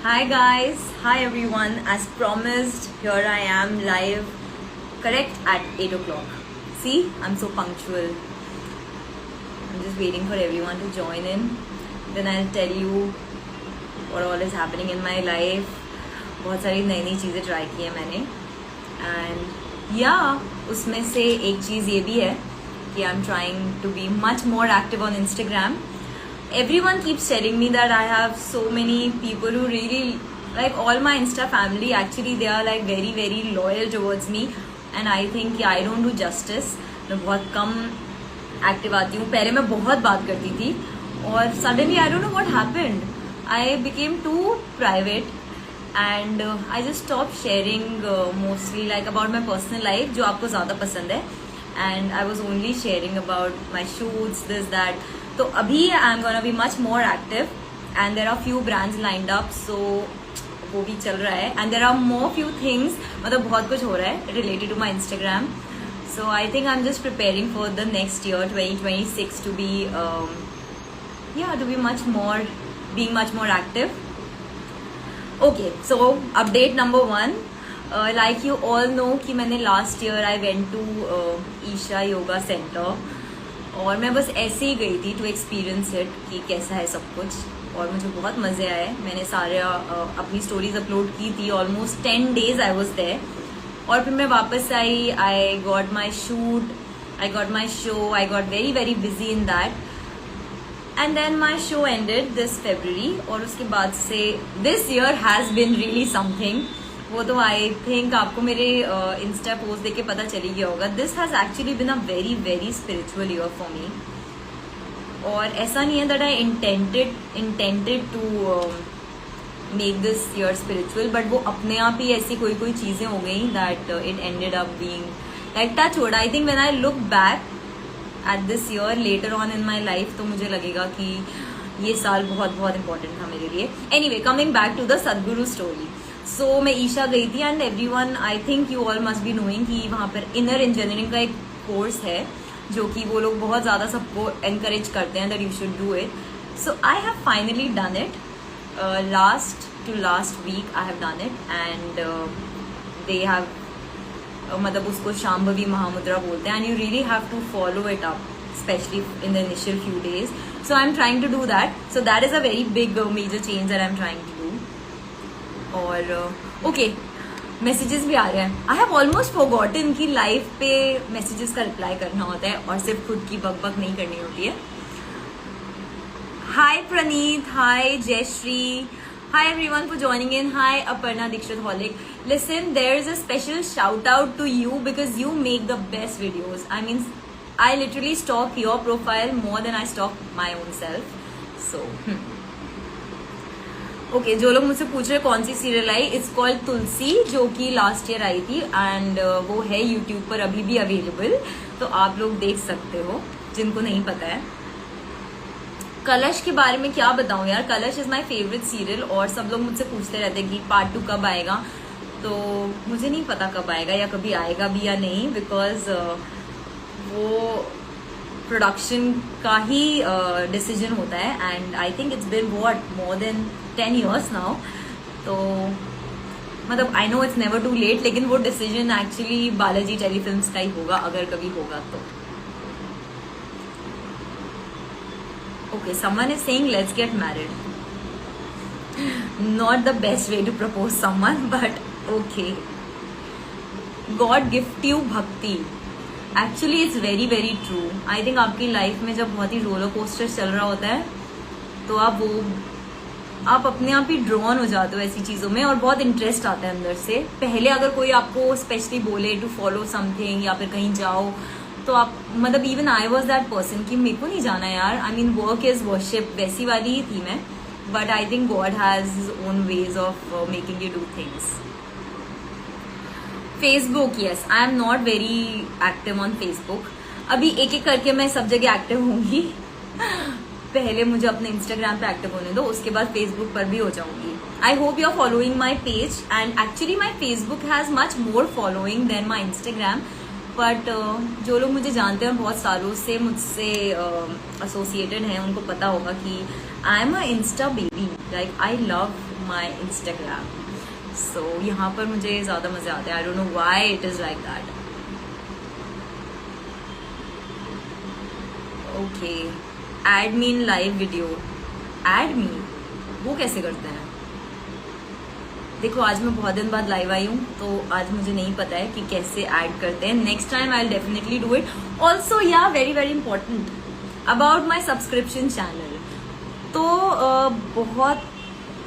Hi guys, hi everyone. As promised, here I am live, correct at 8 o'clock. See, I'm so punctual. I'm just waiting for everyone to join in. Then I'll tell you what all is happening in my life. बहुत सारी नई नई चीज़ें try की है मैंने. And yeah, उसमें से एक चीज़ ये भी है कि I'm trying to be much more active on Instagram. Everyone keeps telling me that I have so many people who really like all my Insta family. Actually, they are like very very loyal towards me, and I think I don't do justice. मैं बहुत कम active आती हूँ. पहले मैं बहुत बात करती थी और suddenly I don't know what happened. I became too private and I just stopped sharing mostly like about my personal life जो आपको ज़्यादा पसंद है, and I was only sharing about my shoots, this that. तो अभी I am gonna be much more active and there are few brands lined up, so वो भी चल रहा है. And there are more few things, मतलब बहुत कुछ हो रहा है related to my Instagram. So I think I am just preparing for the next year 2026 to be much more being much more active. Okay, so update number 1. Like you all know कि मैंने last year I went to Isha Yoga centre और मैं बस ऐसे ही गई थी to experience it कि कैसा है सब कुछ, और मुझे बहुत मज़े आए. मैंने सारे अपनी स्टोरीज अपलोड की थी. Almost 10 days I was there. और फिर मैं वापस आई. I got my shoot, I got my show, I got very very busy in that. And then my show ended this February, और उसके बाद से this year has been really something. वो तो आई थिंक आपको मेरे इंस्टा पोस्ट देख के पता चली गया होगा. This has actually been a very very spiritual year for me. और ऐसा नहीं है that I intended to make this year spiritual, but वो अपने आप ही ऐसी कोई कोई चीजें हो गई that it ended up being like touch wood. I think when I look back at this year later on in my life तो मुझे लगेगा कि ये साल बहुत बहुत इंपॉर्टेंट था मेरे लिए. Anyway, coming back to the Sadhguru story. So मैं ईशा गई थी and everyone, I think you all must be knowing कि वहाँ पर इनर इंजीनियरिंग का एक कोर्स है जो कि वो लोग बहुत ज़्यादा सबको एनकरेज करते हैं that you should do it. So I have finally done it. Last week I have done it and they have मतलब उसको शांभवी महामुद्रा बोलते हैं, and you really have to follow it up specially in the initial few days. So I'm trying to do that. So that is a very big major change that I'm trying to do. और okay, messages भी आ रहे हैं. I have almost forgotten कि live पे messages का reply करना होता है और सिर्फ खुद की बक नहीं करनी होती है. Hi Praneet, hi Jayshree, hi everyone for joining in. Hi Aparna Dixit Holic. Listen, there is a special shout out to you because you make the best videos. I mean I literally stalk your profile more than I stalk my own self. So, okay, जो लोग मुझसे पूछ रहे कौन सी serial I, it's called तुलसी, जो कि last year आई थी and वो है यूट्यूब पर अभी भी अवेलेबल, तो आप लोग देख सकते हो जिनको नहीं पता है. कलश के बारे में क्या बताऊं यार. कलश इज माय फेवरेट सीरियल और सब लोग मुझसे पूछते रहते हैं कि पार्ट 2 कब आएगा. तो मुझे नहीं पता कब आएगा या कभी आएगा भी या नहीं, बिकॉज वो प्रोडक्शन का ही डिसीजन होता है and I think it's been what more than 10 years now. तो मतलब I know it's never too late, लेकिन वो डिसीजन एक्चुअली बालाजी टेलीफिल्म्स का ही होगा अगर कभी होगा तो. Okay, someone is saying let's get married. Not the best way to propose someone, but okay. God gift you Bhakti. Actually it's very very true. I think आपकी life में जब बहुत ही रोलर कोस्टर चल रहा होता है तो आप अपने आप ही ड्रॉन हो जाते हो ऐसी चीजों में और बहुत इंटरेस्ट आता है अंदर से. पहले अगर कोई आपको स्पेशली बोले टू फॉलो समथिंग या फिर कहीं जाओ तो आप मतलब even I was that person कि मेरे को नहीं जाना यार. I mean work is worship, वैसी वाली ही थी मैं. But I think God has his own ways of making you do things. Facebook, yes, I am not very active on Facebook. अभी एक एक करके मैं सब जगह एक्टिव होंगी. पहले मुझे अपने इंस्टाग्राम पे एक्टिव होने दो, उसके बाद फेसबुक पर भी हो जाऊंगी. I hope you are following my page and actually my Facebook has much more following than my Instagram. But जो लोग मुझे जानते हैं बहुत सालों से मुझसे एसोसिएटेड हैं उनको पता होगा कि I am a insta baby, like I love my Instagram. So यहाँ पर मुझे ज्यादा मजे आते हैं. I don't know why it is like that. Okay, add me in live video. Add me, वो कैसे करते हैं? देखो आज मैं बहुत दिन बाद लाइव आई हूँ, तो आज मुझे नहीं पता है कि कैसे ऐड करते हैं. Next time I will definitely do it. Also या very very important about my subscription channel. तो बहुत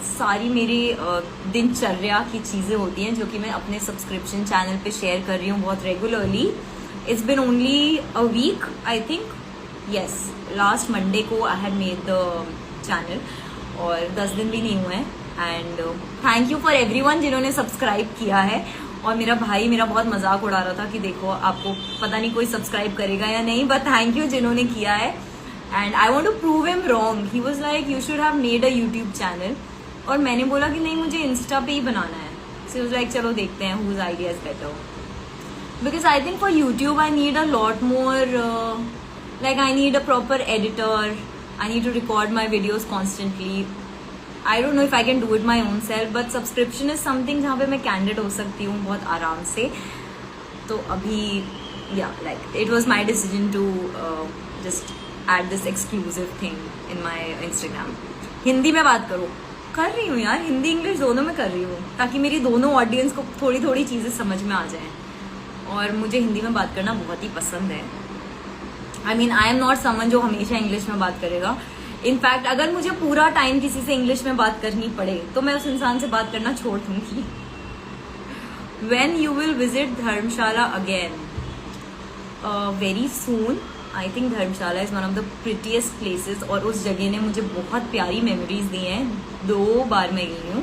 सारी मेरी दिनचर्या की चीजें होती हैं जो कि मैं अपने सब्सक्रिप्शन चैनल पे शेयर कर रही हूँ बहुत regularly. It's been only a week, I think. Yes, last Monday को I had made the channel और 10 दिन भी नहीं हुए हैं. And thank you for everyone जिन्होंने सब्सक्राइब किया है. और मेरा भाई मेरा बहुत मजाक उड़ा रहा था कि देखो आपको पता नहीं कोई सब्सक्राइब करेगा या नहीं, बट थैंक यू जिन्होंने किया है. And I want to prove him wrong. He was like you should have made a YouTube channel. और मैंने बोला कि नहीं, मुझे इंस्टा पे ही बनाना है. सो ही वाज लाइक चलो देखते हैं whose idea is better. Because I think for YouTube I need a lot more, like I need a proper editor. I need to record my videos constantly. I don't know if I can do it my own self, but subscription is something जहाँ पे मैं candid हो सकती हूँ बहुत आराम से. तो अभी yeah, like it was my decision to just add this exclusive thing in my Instagram. Hindi में बात कर रही हूँ यार, हिंदी इंग्लिश दोनों में कर रही हूँ ताकि मेरी दोनों ऑडियंस को थोड़ी थोड़ी चीजें समझ में आ जाएं. और मुझे हिंदी में बात करना बहुत ही पसंद है. I mean I am not someone जो हमेशा इंग्लिश में बात करेगा. इनफैक्ट अगर मुझे पूरा टाइम किसी से इंग्लिश में बात करनी पड़े तो मैं उस इंसान से बात करना छोड़ दूंगी. When you will visit Dharamshala again? Very soon. I think Dharamshala is one of the prettiest places और उस जगह ने मुझे बहुत प्यारी मेमोरीज दी हैं. 2 बार मैं गई हूँ.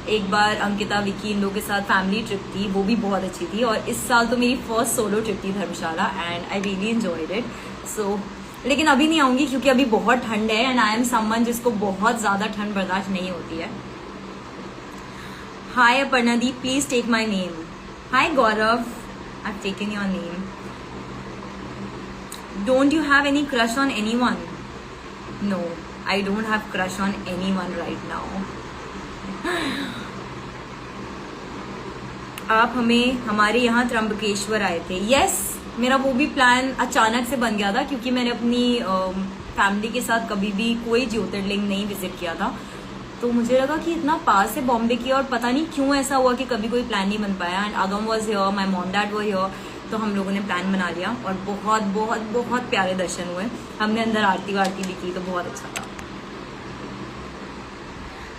एक बार अंकिता विकी इन लोगों के साथ फैमिली ट्रिप थी, वो भी बहुत अच्छी थी. और इस साल तो मेरी फर्स्ट सोलो ट्रिप थी Dharamshala and I really enjoyed it. So लेकिन अभी नहीं आऊंगी क्योंकि अभी बहुत ठंड है एंड आई एम समवन जिसको बहुत ज्यादा ठंड बर्दाश्त नहीं होती है. Hi Aparnadeep, please take my name. Hi Gaurav, I have taken your name. Don't you have any crush on anyone? No, I don't have crush on anyone right now. आप हमारे यहाँ त्र्यंबकेश्वर आए थे. यस, मेरा वो भी प्लान अचानक से बन गया था क्योंकि मैंने अपनी फैमिली के साथ कभी भी कोई ज्योतिर्लिंग नहीं विजिट किया था. तो मुझे लगा कि इतना पास है बॉम्बे की और पता नहीं क्यों ऐसा हुआ कि कभी कोई प्लान नहीं बन पाया. And Agam was here, my mom dad were here, तो हम लोगों ने प्लान बना लिया और बहुत बहुत बहुत प्यारे दर्शन हुए. हमने अंदर आरती वारती भी की तो बहुत अच्छा था.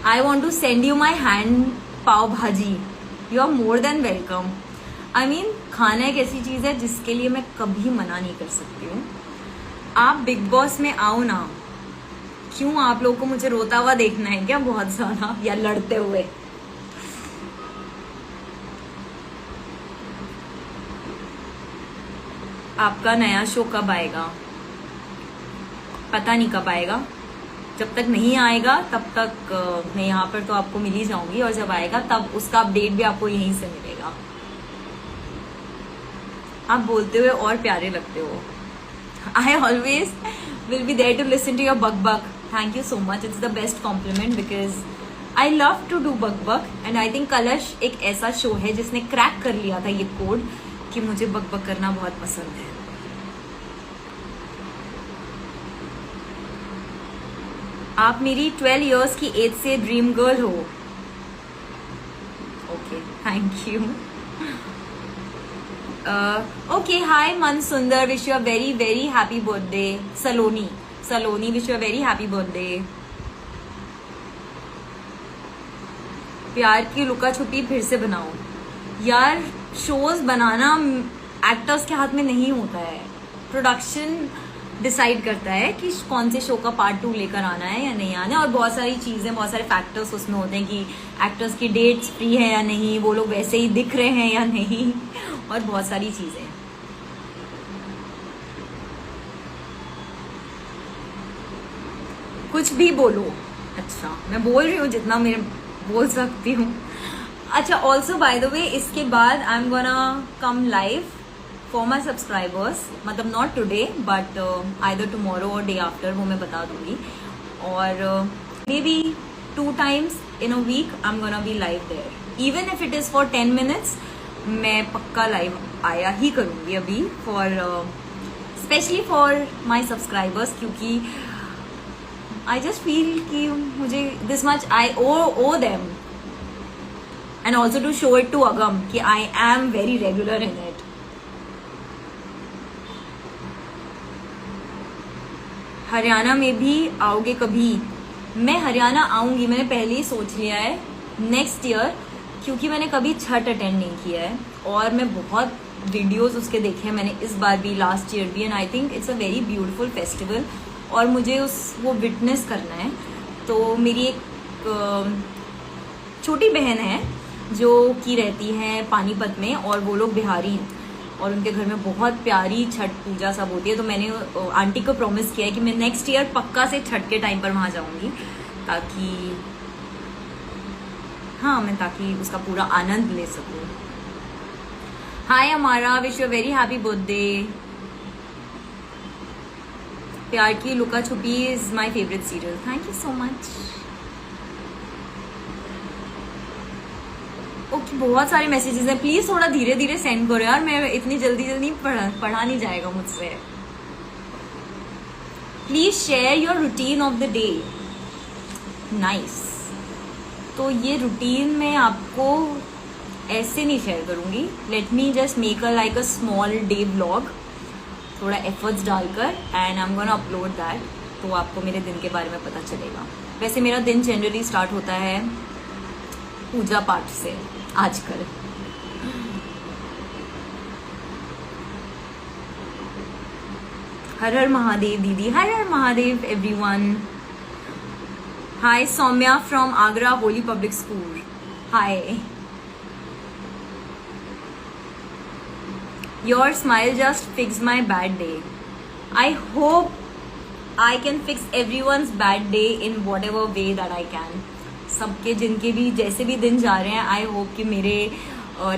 I want to send you my hand पाव भाजी. You are more than welcome. I mean, खाना एक ऐसी चीज है जिसके लिए मैं कभी मना नहीं कर सकती हूँ. आप बिग बॉस में आओ ना. क्यों आप लोगों को मुझे रोता हुआ देखना है क्या बहुत ज्यादा, या लड़ते हुए? आपका नया शो कब आएगा? पता नहीं कब आएगा. जब तक नहीं आएगा तब तक मैं यहाँ पर तो आपको मिल ही जाऊंगी और जब आएगा तब उसका अपडेट भी आपको यहीं से मिलेगा. आप बोलते हुए और प्यारे लगते हो. I always will be there to listen to your bak bak. Thank you so much. It's the best compliment because I love to do bak bak and I think Kalash एक ऐसा शो है जिसने क्रैक कर लिया था ये कोड कि मुझे बक बक करना बहुत पसंद है. आप मेरी 12 इयर्स की एज से ड्रीम गर्ल हो. Okay, thank you. ओके, हाय मन सुंदर, wish you a very very happy birthday. Saloni wish you a very happy birthday. प्यार की लुका छुपी फिर से बनाओ. यार, शोज बनाना एक्टर्स के हाथ में नहीं होता है. प्रोडक्शन डिसाइड करता है कि कौन से शो का पार्ट 2 लेकर आना है या नहीं आना है. और बहुत सारी चीजें, बहुत सारे फैक्टर्स उसमें होते हैं कि एक्टर्स की डेट्स फ्री है या नहीं, वो लोग वैसे ही दिख रहे हैं या नहीं, और बहुत सारी चीजें. कुछ भी बोलो. अच्छा, मैं बोल रही हूँ जितना मैं बोल सकती हूँ. अच्छा, ऑल्सो बाय द वे इसके बाद I am gonna come live for my subscribers. मतलब not today but either tomorrow और डे आफ्टर, वो मैं बता दूंगी. और maybe 2 times in a week I'm gonna be live there, even if it is for 10 minutes. मैं पक्का live आया ही करूंगी अभी for specially for my subscribers, क्योंकि आई जस्ट फील कि मुझे this much I owe them, and also to show it to Agam कि I am very regular in it. Haryana में भी आओगे कभी? मैं हरियाणा आऊंगी, मैंने पहले ही सोच लिया है नेक्स्ट ईयर, क्योंकि मैंने कभी छठ अटेंड नहीं किया है और मैं बहुत वीडियोस उसके देखे हैं मैंने, इस बार भी, लास्ट ईयर भी, and I think it's a very beautiful festival और मुझे वो विटनेस करना है. तो मेरी एक छोटी बहन है जो की रहती है पानीपत में, और वो लोग बिहारी हैं और उनके घर में बहुत प्यारी छठ पूजा सब होती है. तो मैंने आंटी को प्रॉमिस किया है कि मैं नेक्स्ट ईयर पक्का से छठ के टाइम पर वहां जाऊंगी, ताकि उसका पूरा आनंद ले सकूं. हाय हमारा, wish you very happy birthday. प्यार की लुका छुपी is my favourite serial. Thank you so much. Okay, बहुत सारे मैसेजेस हैं, प्लीज थोड़ा धीरे धीरे सेंड करो यार, मैं इतनी जल्दी जल्दी पढ़ा नहीं जाएगा मुझसे. Please share your routine of the day. Nice. तो ये रूटीन मैं आपको ऐसे नहीं शेयर करूंगी. Let me just make a like a small day vlog, थोड़ा एफर्ट्स डालकर, and I am gonna upload that. तो आपको मेरे दिन के बारे में पता चलेगा. वैसे मेरा दिन जनरली स्टार्ट होता है पूजा पाठ से आजकल. हर हर महादेव दीदी. Har Har Mahadev everyone. Hi Soumya from Agra Holy Public School. Hi. Your smile just fixed my bad day. I hope I can fix everyone's bad day in whatever way that I can. सबके जिनके भी जैसे भी दिन जा रहे हैं, आई होप कि मेरे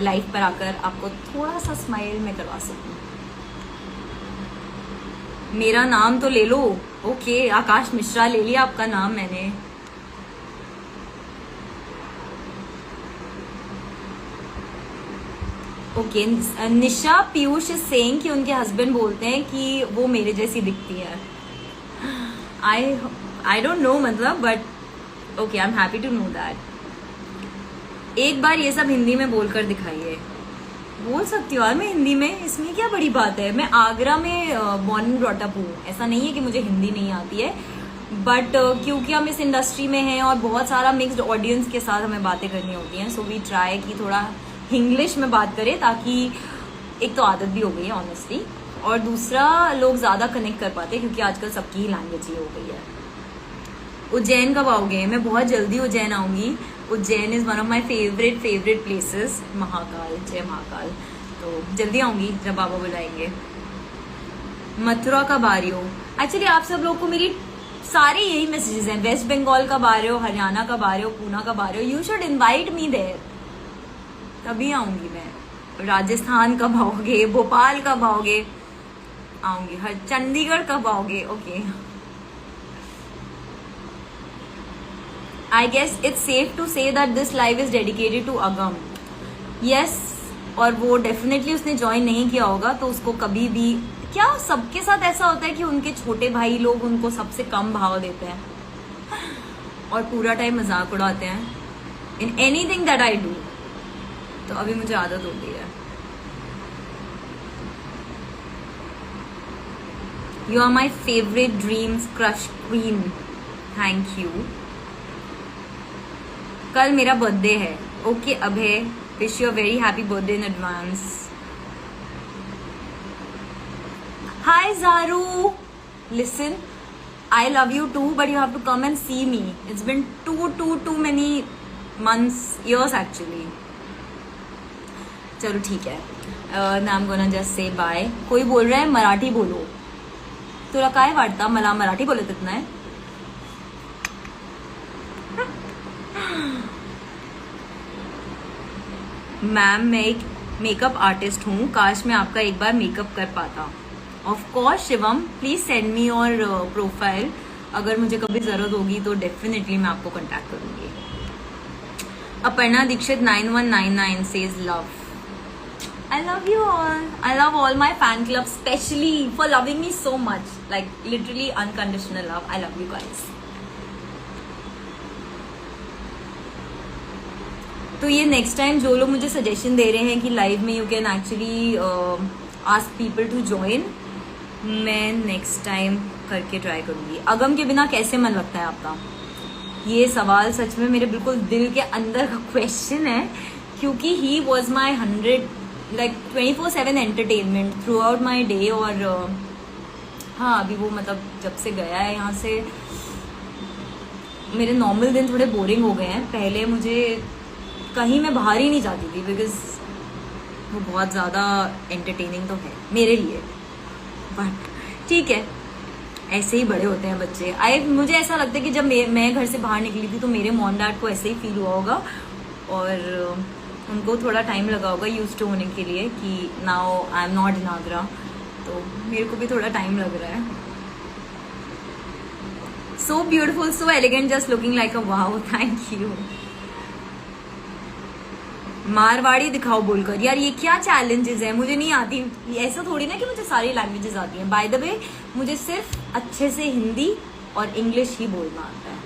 लाइफ पर आकर आपको थोड़ा सा स्माइल मैं करवा सकूं. मेरा नाम तो ले लो. ओके, आकाश मिश्रा ले लिया आपका नाम मैंने. Okay, Nisha Piyush is saying कि उनके हस्बैंड बोलते हैं कि वो मेरे जैसी दिखती है. आई डोंट नो मतलब, but okay, I am happy to know that. एक बार ये सब हिंदी में बोलकर दिखाइए. बोल सकती हूँ यार मैं हिंदी में, इसमें क्या बड़ी बात है. मैं आगरा में बॉर्न एंड ब्रॉट अप हूँ. ऐसा नहीं है कि मुझे हिंदी नहीं आती है, बट क्योंकि हम इस इंडस्ट्री में हैं और बहुत सारा मिक्स्ड ऑडियंस के साथ हमें बातें करनी होती हैं, सो वी ट्राई कि थोड़ा इंग्लिश में बात करें, ताकि एक तो आदत भी हो गई है ऑनेस्टली, और दूसरा लोग ज्यादा कनेक्ट कर पाते हैं क्योंकि आजकल सबकी ही लैंग्वेज ही हो गई है. उज्जैन कब आओगे? मैं बहुत जल्दी उज्जैन आऊंगी. Ujjain is one of my favourite places. Mahakal, जय महाकाल. तो जल्दी आऊंगी जब बाबा बुलाएंगे. मथुरा कब आ रही हो? एक्चुअली आप सब लोग को मेरी सारे यही मैसेजेस हैं. वेस्ट बंगाल कब आ रहे हो, हरियाणा कब आ रहे हो, पूना कब आ रहे हो. You should invite me there, तभी आऊंगी मैं. राजस्थान कब आओगे, भोपाल कब आओगे? आऊंगी. चंडीगढ़ कब आओगे? Okay. I guess it's safe to say that this live is dedicated to Agam. Yes, और वो डेफिनेटली उसने ज्वाइन नहीं किया होगा, तो उसको कभी भी, क्या सबके साथ ऐसा होता है कि उनके छोटे भाई लोग उनको सबसे कम भाव देते हैं और पूरा टाइम मजाक उड़ाते हैं in anything that I do. तो अभी मुझे आदत हो गई है. You are my favourite dreams crush queen. Thank you. कल मेरा बर्थडे है. Okay Abhay, wish you a very happy birthday in advance. Hi Jaru. Listen, I love you too, but you have to come and see me. It's been too many months, years actually. चलो ठीक है. Now I'm gonna just say bye. कोई बोल रहा है मराठी बोलो. तुला काय वाटतं मला मराठी बोलत येत नाही? मैम, मैं एक मेकअप आर्टिस्ट हूँ. काश मैं आपका एक बार मेकअप कर पाता. Of course Shivam, please send me your profile. अगर मुझे कभी ज़रूरत होगी तो डेफिनेटली मैं आपको कॉन्टैक्ट करूँगी। Aparna Dixit 9199 says love. I love you all. I love all my fan club, especially for loving me so much. Like literally unconditional love. I love you guys. तो ये नेक्स्ट टाइम जो लोग मुझे सजेशन दे रहे हैं कि लाइव में you can actually ask people to join, मैं नेक्स्ट टाइम करके ट्राई करूंगी। अगम के बिना कैसे मन लगता है आपका? ये सवाल सच में मेरे बिल्कुल दिल के अंदर का क्वेश्चन है, क्योंकि he was my 24/7 entertainment through out my day. और हाँ, अभी वो मतलब जब से गया है यहाँ से मेरे नॉर्मल दिन थोड़े बोरिंग हो गए हैं। पहले मुझे कहीं मैं बाहर ही नहीं जाती थी, बिकॉज वो बहुत ज़्यादा एंटरटेनिंग तो है मेरे लिए। बट ठीक है, ऐसे ही बड़े होते हैं बच्चे। मुझे ऐसा लगता है कि जब मैं घर से बाहर निकली थी तो मेरे मॉम डैड को ऐसे ही फील हुआ होगा, और उनको थोड़ा टाइम लगा होगा यूज टू होने के लिए कि now I am not in Agra. तो मेरे को भी थोड़ा टाइम लग रहा है। So beautiful, so elegant, just looking like a wow, thank you. Marwari दिखाओ बोलकर, यार ये क्या चैलेंजेस है, मुझे नहीं आती। ऐसा थोड़ी ना कि मुझे सारी लैंग्वेजेस आती हैं। बाय द वे, मुझे सिर्फ अच्छे से हिंदी और इंग्लिश ही बोलना आता है।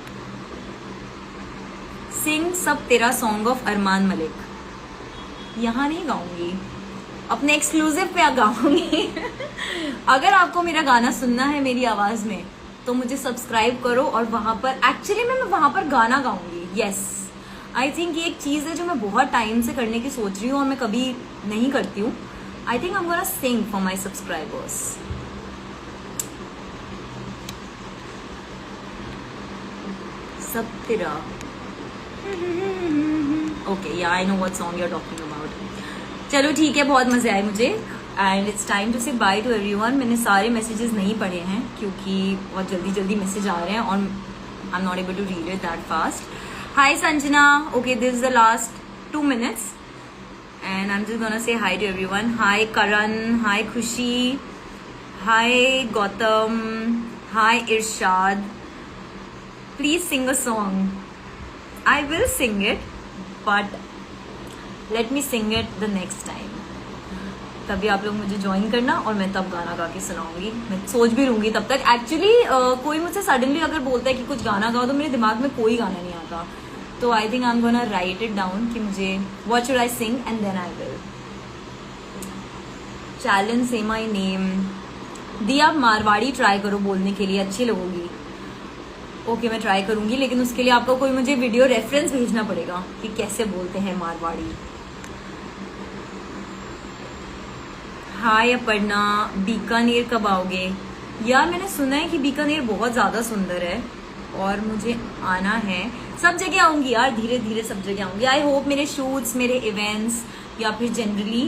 सिंग सब तेरा सॉन्ग ऑफ अरमान मलिक, यहाँ नहीं गाऊंगी, अपने एक्सक्लूसिव पे गाऊंगी। अगर आपको मेरा गाना सुनना है मेरी आवाज में तो मुझे सब्सक्राइब करो, और वहां पर एक्चुअली मैं वहां पर गाना गाऊंगी। यस, आई थिंक ये एक चीज है जो मैं बहुत टाइम से करने की सोच रही हूँ और मैं कभी नहीं करती हूँ। I think I am gonna sing for my subscribers. सब तेरा, okay, yeah I know what song you are talking about. चलो ठीक है, बहुत मजे आए मुझे, and it's time to say bye to everyone. मैंने सारे मैसेजेस नहीं पढ़े हैं क्योंकि बहुत जल्दी जल्दी मैसेज आ रहे हैं और I am not able to read it that fast. Hi Sanjana, okay, this is the last 2 minutes and I'm just gonna say hi to everyone. Hi Karan, hi Khushi, hi Gautam, hi Irshad. Please sing a song. I will sing it, but let me sing it the next time. तभी आप लोग मुझे join करना और मैं तब गाना गा के सुनाऊंगी। मैं सोच भी लूंगी तब तक। एक्चुअली कोई मुझसे सडनली अगर बोलता है कि कुछ गाना गाओ तो मेरे दिमाग में कोई गाना नहीं आता। तो I think I am gonna write it down कि मुझे what should I sing and then I will. Challenge से माई नेम दी, आप मारवाड़ी ट्राई करो बोलने के लिए, अच्छी लगोगी। ओके, मैं ट्राई करूंगी, लेकिन उसके लिए आपको कोई मुझे वीडियो रेफरेंस भेजना पड़ेगा कि कैसे बोलते हैं मारवाड़ी। हाय अपर्णा, बीकानेर कब आओगे? यार मैंने सुना है कि बीकानेर बहुत ज्यादा सुंदर है और मुझे आना है। सब जगह आऊंगी यार, धीरे धीरे सब जगह आऊंगी। आई होप मेरे शूट्स, मेरे इवेंट्स या फिर जनरली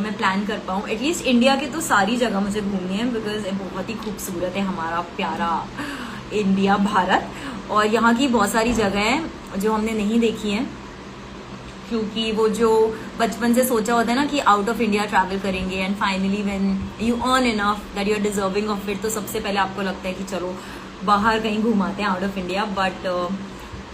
मैं प्लान कर पाऊँ। एटलीस्ट इंडिया के तो सारी जगह मुझे घूमनी है, बिकॉज बहुत ही खूबसूरत है हमारा प्यारा इंडिया, भारत। और यहाँ की बहुत सारी जगह हैं जो हमने नहीं देखी हैं, क्योंकि वो जो बचपन से सोचा होता है ना कि आउट ऑफ इंडिया ट्रैवल करेंगे, and finally when you earn enough that you are deserving of it, तो सबसे पहले आपको लगता है कि चलो बाहर कहीं घुमाते हैं out of India. But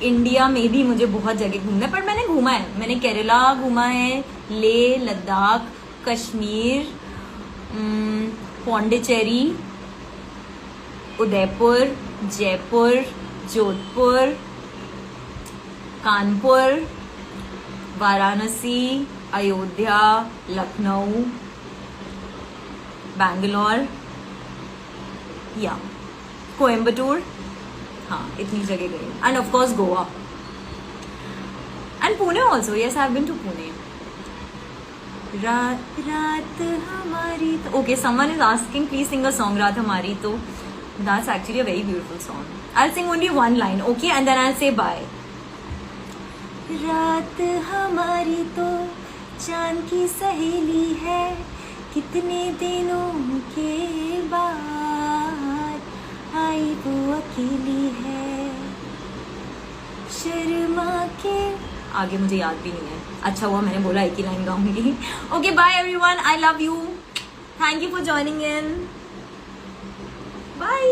India में भी मुझे बहुत जगह घूमना है, पर मैंने घूमा है। मैंने केरला घूमा है, लेह, लद्दाख, कश्मीर, पौंडीचेरी, उदयपुर, जयपुर, जोधपुर, कानपुर, वाराणसी, अयोध्या, लखनऊ, बैंगलोर, या कोयम्बटूर। हाँ, इतनी जगह गई। And of course Goa and Pune also. Yes, I have been to Pune. रात रात हमारी तो, okay, someone is asking please sing a song रात हमारी तो। That's actually a very beautiful song. I sing only one line, okay, and then I say bye. रात हमारी तो चांद की सहेली है, कितने दिनों के बाद आई वो अकेली है, शर्मा के। आगे मुझे याद भी नहीं है। अच्छा हुआ मैंने बोला एक ही लाइन गाऊंगी। Okay, bye everyone, I love you, thank you for joining in, bye.